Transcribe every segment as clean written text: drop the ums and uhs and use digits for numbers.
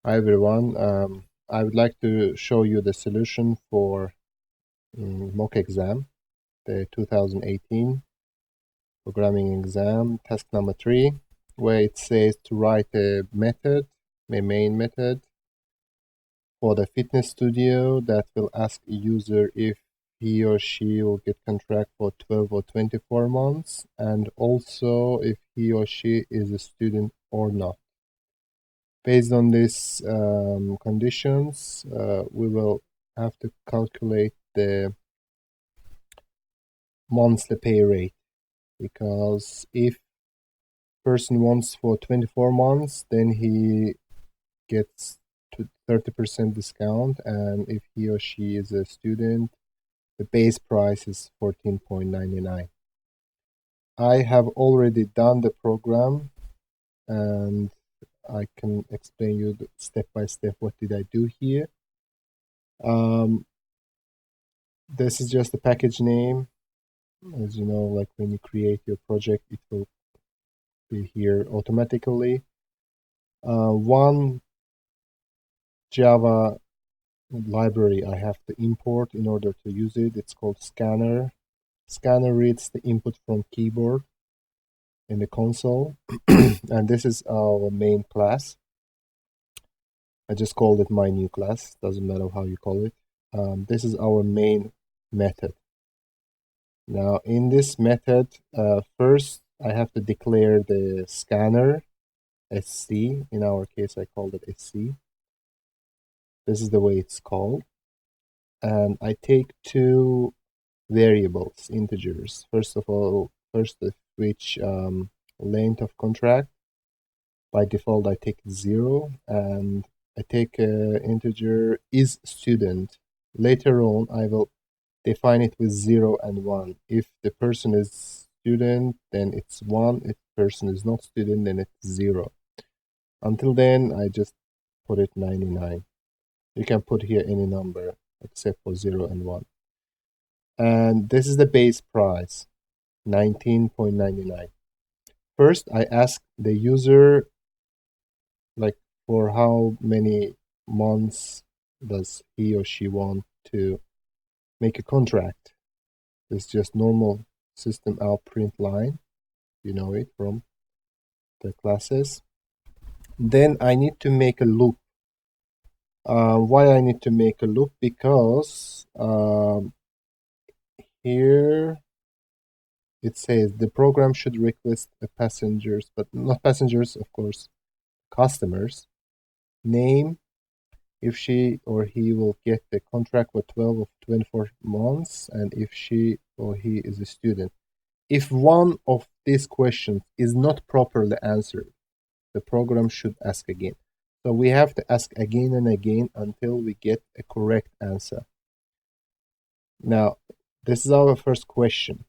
Hi everyone. I would like to show you the solution for mock exam, the 2018 programming exam, task number 3, where it says to write a method, a main method for the fitness studio that will ask a user if he or she will get contract for 12 or 24 months, and also if he or she is a student or not. Based on these conditions, we will have to calculate the monthly pay rate, because if person wants for 24 months, then he gets to 30% discount, and if he or she is a student, the base price is 14.99. I have already done the program, and I can explain you step by step what did I do here. This is just the package name. As you know, like when you create your project, it will be here automatically. One Java library I have to import in order to use it. It's called Scanner. Scanner reads the input from keyboard in the console. And this is our main class. I just called it myNewClass. Doesn't matter how you call it. This is our main method. Now, in this method, first I have to declare the scanner, sc. In our case, I called it sc. This is the way it's called. And I take two variables, integers. First of which length of contract. By default, I take 0, and I take integer isStudent. Later on, I will define it with 0 and 1. If the person is student, then it's 1. If the person is not student, then it's 0. Until then, I just put it 99. You can put here any number except for 0 and 1. And this is the base price, 19.99. First, I ask the user, like, for how many months does he or she want to make a contract. It's just normal System.out.println. You know it from the classes. Then I need to make a loop. Why I need to make a loop? Because here it says the program should request the passengers, but not passengers, of course, customers, name, if she or he will get the contract for 12 or 24 months, and if she or he is a student. If one of these questions is not properly answered, the program should ask again. So we have to ask again and again until we get a correct answer. Now, this is our first question,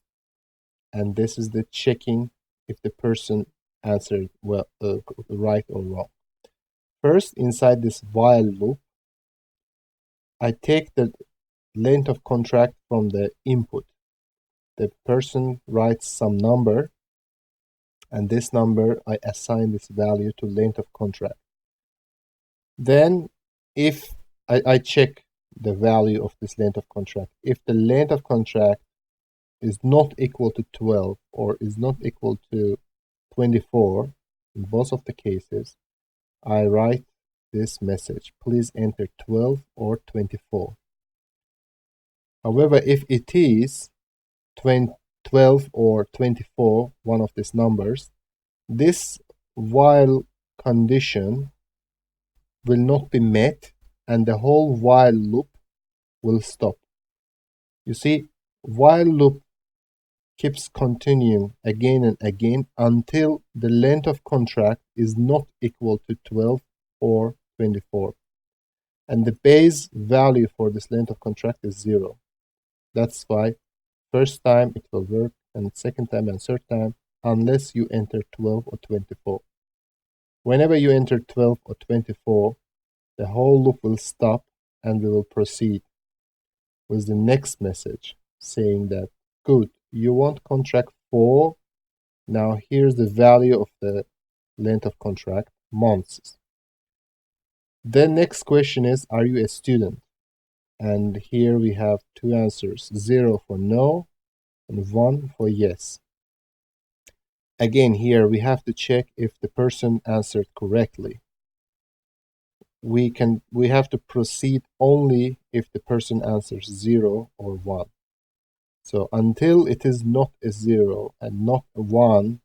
and this is the checking if the person answered well, right or wrong. First, inside this while loop, I take the length of contract from the input. The person writes some number, and this number, I assign this value to length of contract. Then if I check the value of this length of contract, if the length of contract is not equal to 12 or is not equal to 24, in both of the cases, I write this message: please enter 12 or 24. However, if it is 12 or 24, one of these numbers, this while condition will not be met, and the whole while loop will stop. You see, while loop keeps continuing again and again until the length of contract is not equal to 12 or 24. And the base value for this length of contract is 0. That's why first time it will work, and second time and third time, unless you enter 12 or 24. Whenever you enter 12 or 24, the whole loop will stop, and we will proceed with the next message saying that, good, you want contract 4. Now here's the value of the length of contract, months. The next question is, are you a student? And here we have two answers, 0 for no and 1 for yes. Again, here we have to check if the person answered correctly. We have to proceed only if the person answers 0 or 1. So until it is not a 0 and not a 1,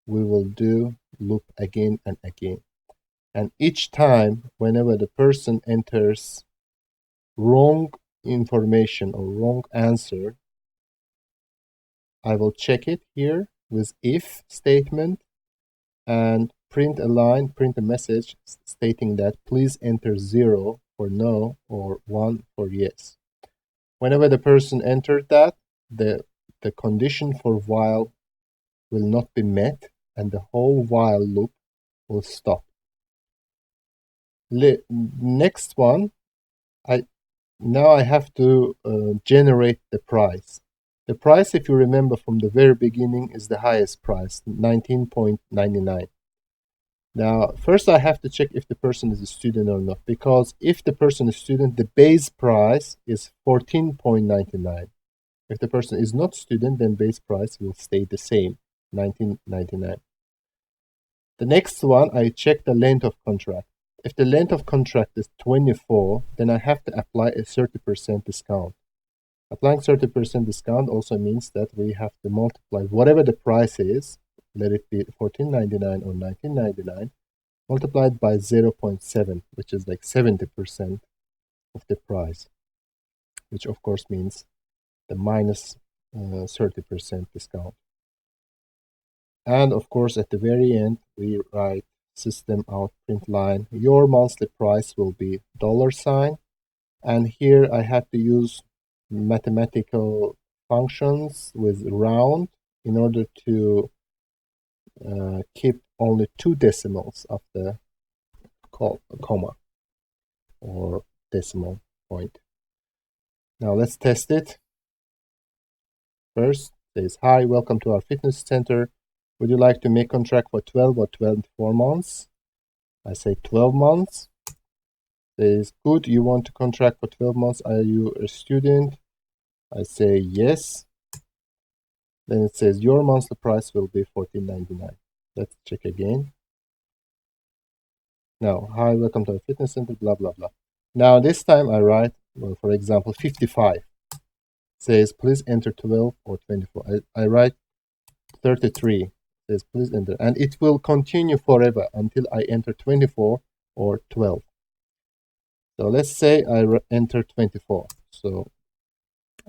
we will do loop again and again. And each time, whenever the person enters wrong information or wrong answer, I will check it here with if statement and print a line, print a message stating that please enter 0 for no or 1 for yes. Whenever the person entered that, the condition for while will not be met and the whole while loop will stop. Next one, now I have to generate the price. The price, if you remember from the very beginning, is the highest price, 19.99. Now, first I have to check if the person is a student or not, because if the person is a student, the base price is 14.99. If the person is not student, then base price will stay the same, 19.99. The next one, I check the length of contract. If the length of contract is 24, then I have to apply a 30% discount. Applying 30% discount also means that we have to multiply whatever the price is, let it be $14.99 or $19.99, multiplied by 0.7, which is like 70% of the price, which of course means the minus 30% discount. And of course, at the very end, we write System.out.println. Your monthly price will be $sign. And here I have to use mathematical functions with round in order to keep only 2 decimals of the comma or decimal point. Now let's test it. First, it says, hi, welcome to our fitness center. Would you like to make contract for 12 or 24 months? I say 12 months. It says, good, you want to contract for 12 months. Are you a student? I say yes. Then it says your monthly price will be $14.99. Let's check again. Now, hi, welcome to our fitness center, blah, blah, blah. Now, this time I write, well, for example, 55. It says, please enter 12 or 24. I write 33. It says, please enter. And it will continue forever until I enter 24 or 12. So let's say I enter 24. So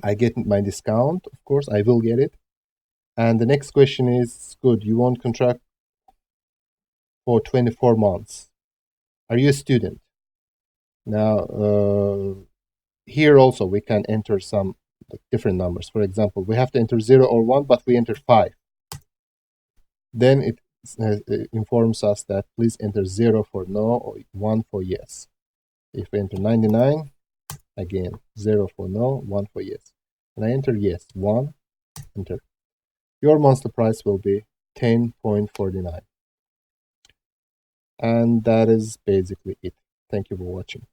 I get my discount, of course, I will get it. And the next question is, good, you want contract for 24 months. Are you a student? Now, here also we can enter some different numbers. For example, we have to enter 0 or 1, but we enter 5. Then it informs us that please enter 0 for no or 1 for yes. If we enter 99, again, 0 for no, 1 for yes. And I enter yes, 1, enter. Your monthly price will be $10.49. And that is basically it. Thank you for watching.